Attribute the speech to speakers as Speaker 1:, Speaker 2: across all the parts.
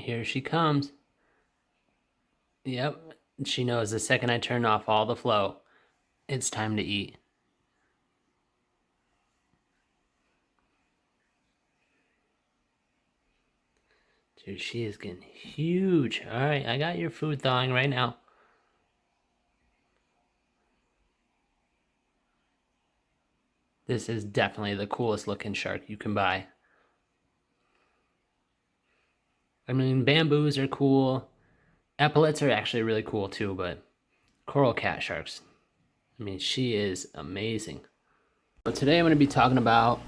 Speaker 1: Here she comes. Yep. She knows the second I turn off all the flow, it's time to eat. Dude, she is getting huge. All right, I got your food thawing right now. This is definitely the coolest looking shark you can buy. I mean, bamboos are cool. Epaulets are actually really cool too, but coral cat sharks, I mean, she is amazing. But today I'm going to be talking about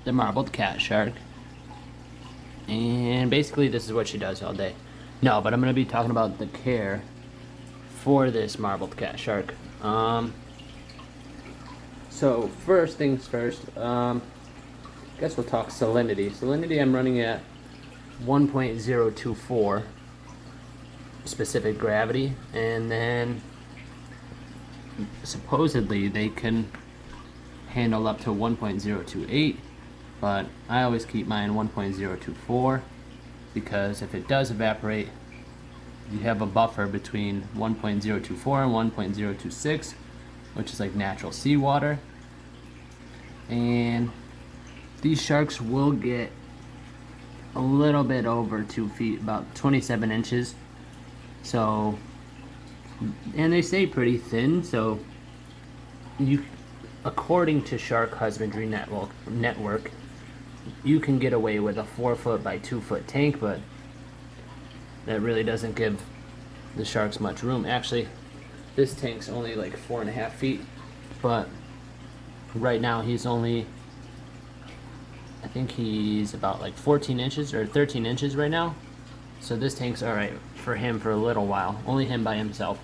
Speaker 1: the marbled cat shark. And basically this is what she does all day. No, but I'm going to be talking about the care for this marbled cat shark. So first things first, I guess we'll talk salinity. Salinity I'm running at 1.024 specific gravity, and then supposedly they can handle up to 1.028, but I always keep mine 1.024 because if it does evaporate, you have a buffer between 1.024 and 1.026, which is like natural seawater. And these sharks will get a little bit over 2 feet, about 27 inches. So, and they stay pretty thin, so you, according to Shark Husbandry Network, you can get away with a 4-foot by 2-foot tank, but that really doesn't give the sharks much room. Actually, this tank's only like 4.5 feet, but right now he's only, I think he's about like 14 inches or 13 inches right now. So this tank's alright for him for a little while, only him by himself.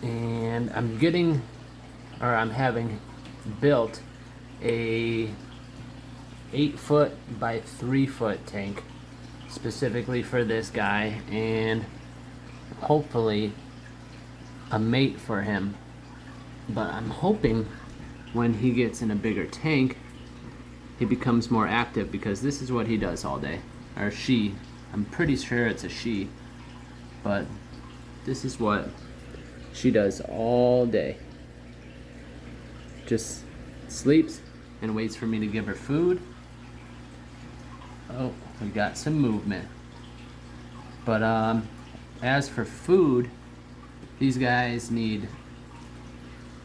Speaker 1: And I'm having built a 8-foot by 3-foot tank specifically for this guy, and hopefully a mate for him. But I'm hoping when he gets in a bigger tank, he becomes more active, because this is what he does all day. Or she. I'm pretty sure it's a she. But this is what she does all day. Just sleeps and waits for me to give her food. Oh, we got some movement. But as for food, these guys need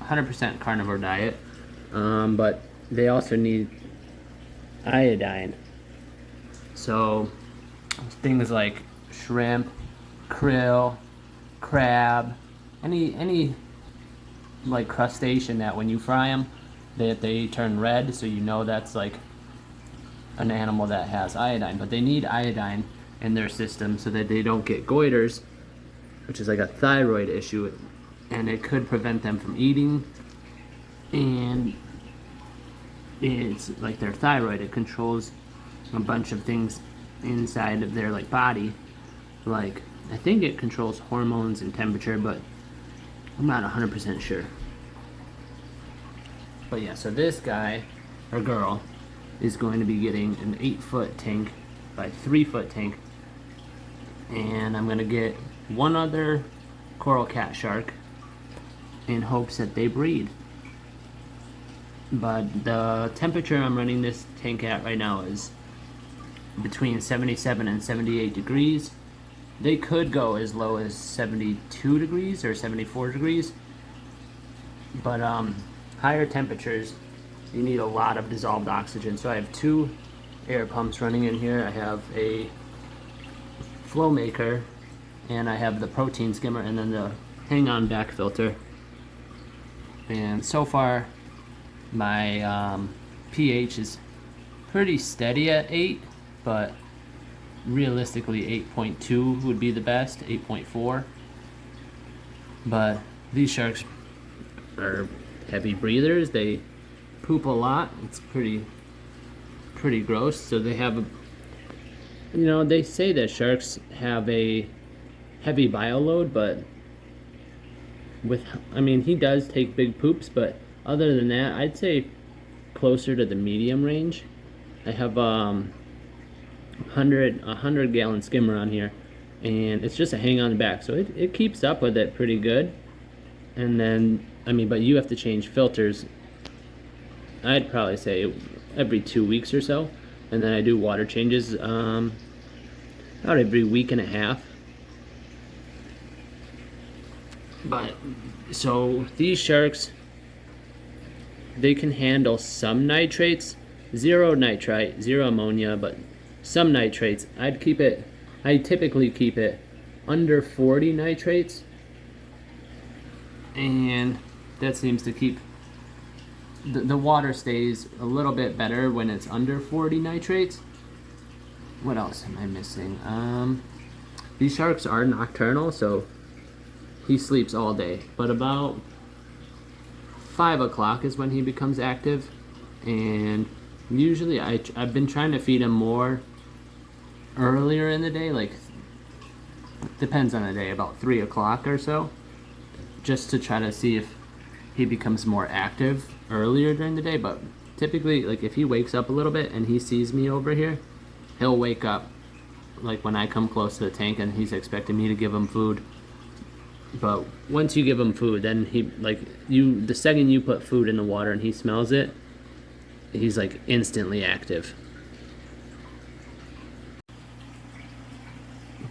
Speaker 1: 100% carnivore diet, but they also need iodine. So things like shrimp, krill, crab, any like crustacean that when you fry them, they turn red, so you know that's like an animal that has iodine. But they need iodine in their system so that they don't get goiters, which is like a thyroid issue, and it could prevent them from eating. And it's like their thyroid, it controls a bunch of things inside of their like body. Like, I think it controls hormones and temperature, but I'm not 100% sure. But yeah, so this guy or girl is going to be getting an 8-foot tank by 3-foot tank, and I'm going to get one other coral cat shark in hopes that they breed. But the temperature I'm running this tank at right now is between 77 and 78 degrees. They could go as low as 72 degrees or 74 degrees, but higher temperatures, you need a lot of dissolved oxygen. So I have 2 air pumps running in here. I have a flow maker, and I have the protein skimmer, and then the hang-on back filter. And so far my pH is pretty steady at 8, but realistically 8.2 would be the best, 8.4. But these sharks are heavy breathers. They poop a lot. It's pretty gross. So they have a, they say that sharks have a heavy bioload, but he does take big poops, but other than that, I'd say closer to the medium range. I have 100 gallon skimmer on here, and it's just a hang on the back, so it keeps up with it pretty good. And then, I mean, but you have to change filters, I'd probably say every 2 weeks or so. And then I do water changes about every week and a half. But so these sharks, they can handle some nitrates, zero nitrite, zero ammonia, but some nitrates. I typically keep it under 40 nitrates, and that seems to keep the water stays a little bit better when it's under 40 nitrates. What else am I missing? These sharks are nocturnal, so he sleeps all day, but about 5 o'clock is when he becomes active. And usually I've been trying to feed him more earlier in the day, like depends on the day, about 3 o'clock or so, just to try to see if he becomes more active earlier during the day. But typically, like if he wakes up a little bit and he sees me over here, he'll wake up like when I come close to the tank and he's expecting me to give him food. But once you give him food, then the second you put food in the water and he smells it, he's like instantly active.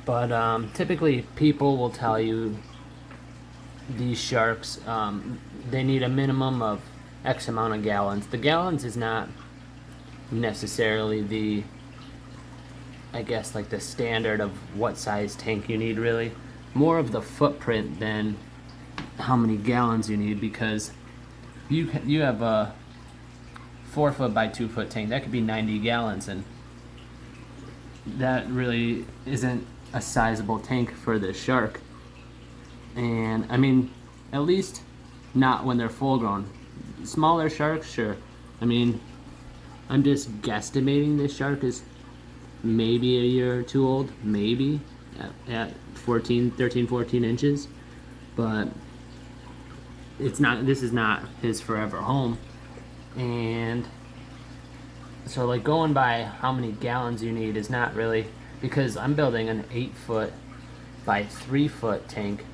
Speaker 1: But typically people will tell you these sharks, they need a minimum of X amount of gallons. The gallons is not necessarily I guess like the standard of what size tank you need, really. More of the footprint than how many gallons you need, because you have a 4 foot by 2 foot tank that could be 90 gallons, and that really isn't a sizable tank for this shark. And I mean, at least not when they're full grown. Smaller sharks, sure. I mean, I'm just guesstimating this shark is maybe a year or two old, maybe at 13, 14 inches. But this is not his forever home. And so like going by how many gallons you need is not really, because I'm building an 8 foot by 3 foot tank,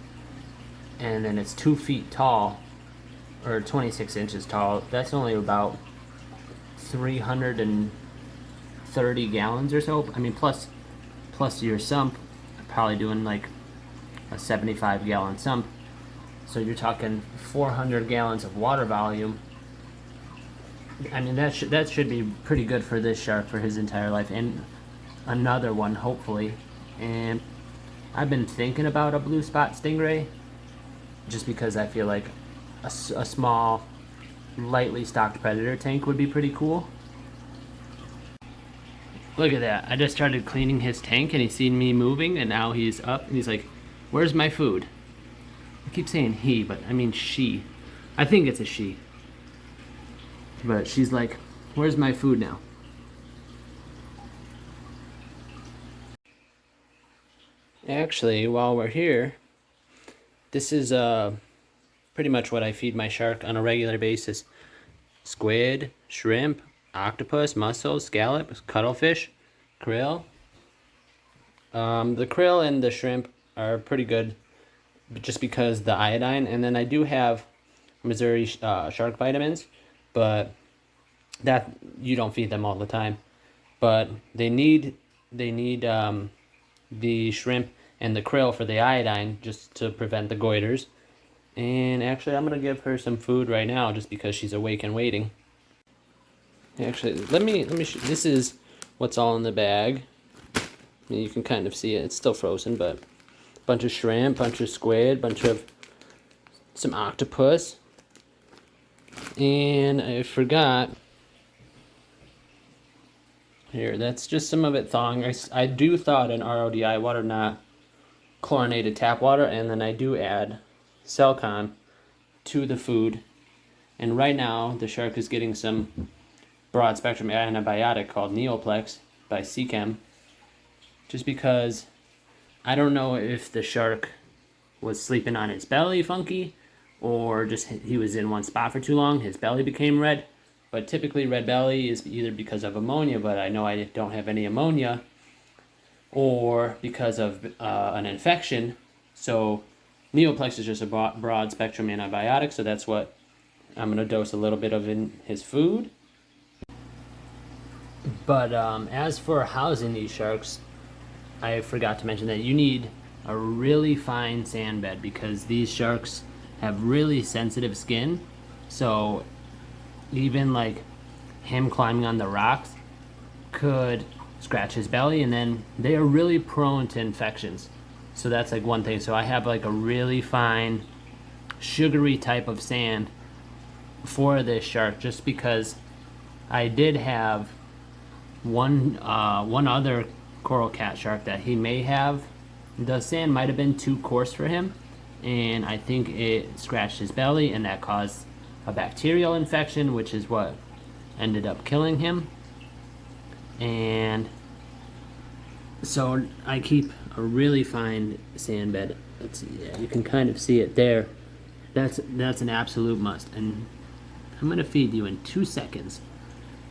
Speaker 1: and then it's 2 feet tall, or 26 inches tall. That's only about 330 gallons or so. I mean, plus your sump, probably doing like a 75 gallon sump. So you're talking 400 gallons of water volume. I mean, that should be pretty good for this shark for his entire life, and another one hopefully. And I've been thinking about a blue spot stingray, just because I feel like a small, lightly stocked predator tank would be pretty cool. Look at that. I just started cleaning his tank and he's seen me moving, and now he's up and he's like, where's my food? I keep saying he, but I mean she. I think it's a she. But she's like, where's my food now? Actually, while we're here, this is pretty much what I feed my shark on a regular basis. Squid, shrimp, octopus, mussels, scallops, cuttlefish, krill. The krill and the shrimp are pretty good just because the iodine. And then I do have Missouri shark vitamins, but that you don't feed them all the time. But they need the shrimp and the krill for the iodine, just to prevent the goiters. And actually, I'm gonna give her some food right now, just because she's awake and waiting. Actually, let me. This is what's all in the bag. I mean, you can kind of see it. It's still frozen, but bunch of shrimp, bunch of squid, bunch of some octopus, and I forgot. Here, that's just some of it thawing. I do thaw it in RODI water, not chlorinated tap water, and then I do add Celcon to the food. And right now, the shark is getting some broad spectrum antibiotic called Neoplex by Seachem, just because I don't know if the shark was sleeping on his belly funky, or just he was in one spot for too long, his belly became red. But typically red belly is either because of ammonia, but I know I don't have any ammonia, or because of an infection. So Neoplex is just a broad spectrum antibiotic, so that's what I'm going to dose a little bit of in his food. But as for housing these sharks, I forgot to mention that you need a really fine sand bed because these sharks have really sensitive skin. So even like him climbing on the rocks could scratch his belly, and then they are really prone to infections. So that's like one thing. So I have like a really fine sugary type of sand for this shark just because I did have one other coral cat shark that he may have. The sand might have been too coarse for him, and I think it scratched his belly, and that caused a bacterial infection, which is what ended up killing him. And so I keep a really fine sand bed. Yeah, you can kind of see it there. That's an absolute must. And I'm gonna feed you in 2 seconds.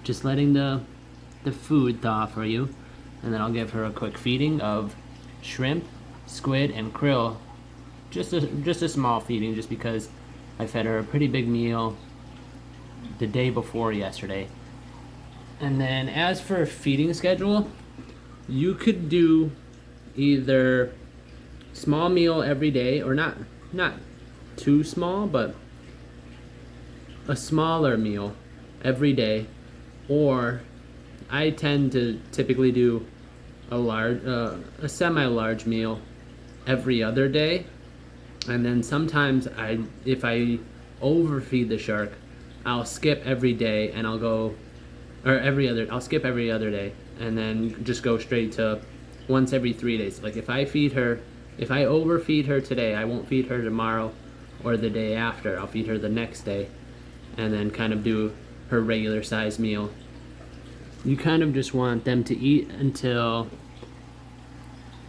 Speaker 1: Just letting the food thaw for you, and then I'll give her a quick feeding of shrimp, squid, and krill. Just a small feeding, just because I fed her a pretty big meal the day before yesterday. And then as for a feeding schedule, you could do either small meal every day, or not too small, but a smaller meal every day, or I tend to typically do a semi-large meal every other day. And then sometimes if I overfeed the shark, I'll skip every day and I'll skip every other day and then just go straight to once every 3 days. Like if I overfeed her today, I won't feed her tomorrow or the day after. I'll feed her the next day and then kind of do her regular size meal. You kind of just want them to eat until,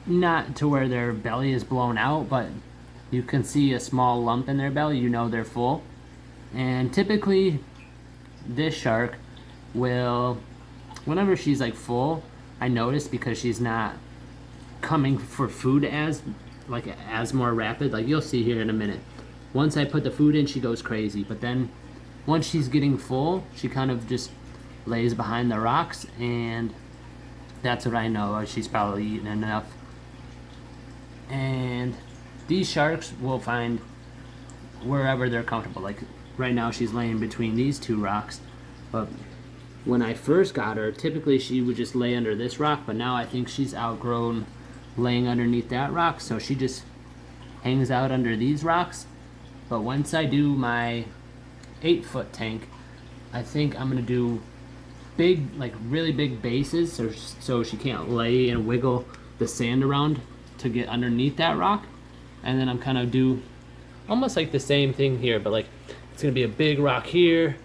Speaker 1: not to where their belly is blown out, but you can see a small lump in their belly, you know they're full. And typically this shark will, whenever she's like full, I notice, because she's not coming for food as more rapid. Like you'll see here in a minute. Once I put the food in, she goes crazy. But then once she's getting full, she kind of just lays behind the rocks, and that's what I know. She's probably eaten enough. And these sharks will find wherever they're comfortable. Like right now she's laying between these two rocks, but when I first got her, typically she would just lay under this rock, but now I think she's outgrown laying underneath that rock, so she just hangs out under these rocks. But once I do my 8-foot tank, I think I'm gonna do big, like really big bases, so she can't lay and wiggle the sand around to get underneath that rock. And then I'm kind of do almost like the same thing here, but like it's gonna be a big rock here,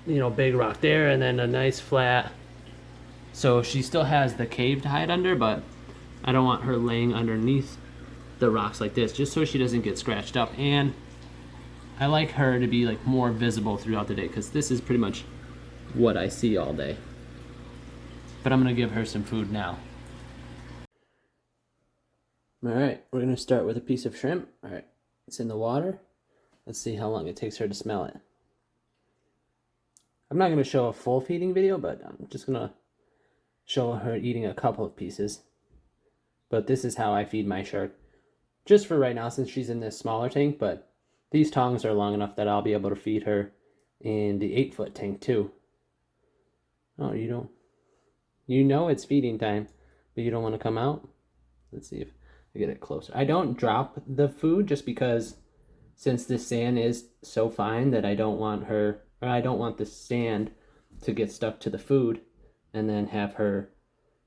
Speaker 1: big rock there, and then a nice flat. So she still has the cave to hide under, but I don't want her laying underneath the rocks like this, just so she doesn't get scratched up. And I like her to be like more visible throughout the day, because this is pretty much what I see all day. But I'm gonna give her some food now. Alright, we're gonna start with a piece of shrimp. Alright, it's in the water. Let's see how long it takes her to smell it. I'm not gonna show a full feeding video, but I'm just gonna show her eating a couple of pieces. But this is how I feed my shark, just for right now since she's in this smaller tank, but these tongs are long enough that I'll be able to feed her in the 8-foot tank too. Oh, you don't, it's feeding time, but you don't want to come out? Let's see if I get it closer. I don't drop the food just because, since this sand is so fine, that I don't want the sand to get stuck to the food and then have her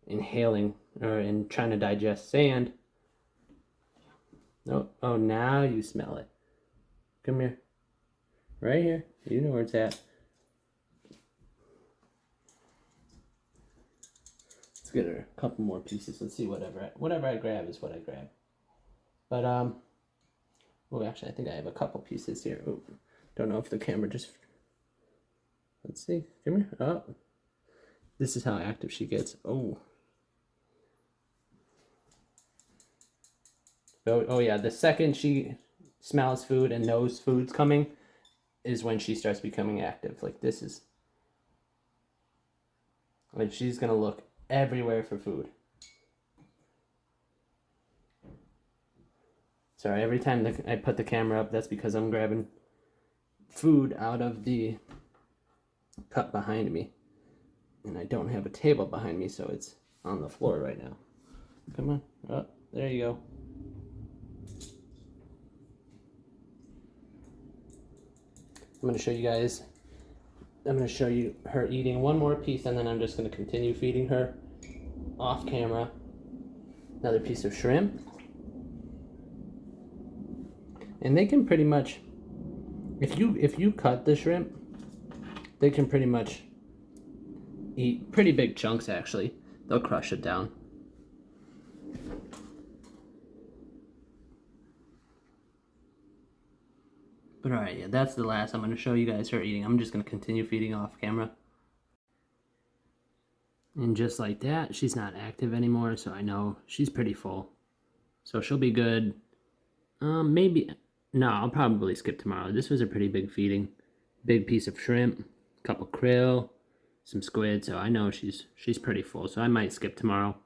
Speaker 1: inhaling or trying to digest sand. Oh, now you smell it. Come here. Right here. You know where it's at. Let's get her a couple more pieces. Let's see, whatever I grab is what I grab. But actually I think I have a couple pieces here. Oh, don't know if the camera just, let's see. Come here. Oh. This is how active she gets. Oh. Oh yeah, the second she smells food and knows food's coming is when she starts becoming active. Like this is, like she's gonna look everywhere for food. Sorry, every time I put the camera up, that's because I'm grabbing food out of the cup behind me. And I don't have a table behind me, so it's on the floor right now. Come on. Oh, there you go. I'm going to show you guys. I'm going to show you her eating one more piece, and then I'm just going to continue feeding her off camera. Another piece of shrimp. And they can pretty much, if you cut the shrimp, they can pretty much eat pretty big chunks actually. They'll crush it down. But alright, yeah, that's the last. I'm going to show you guys her eating. I'm just going to continue feeding off camera. And just like that, she's not active anymore, so I know she's pretty full. So she'll be good. Maybe, no, I'll probably skip tomorrow. This was a pretty big feeding. Big piece of shrimp, a couple krill, some squid, so I know she's pretty full, so I might skip tomorrow.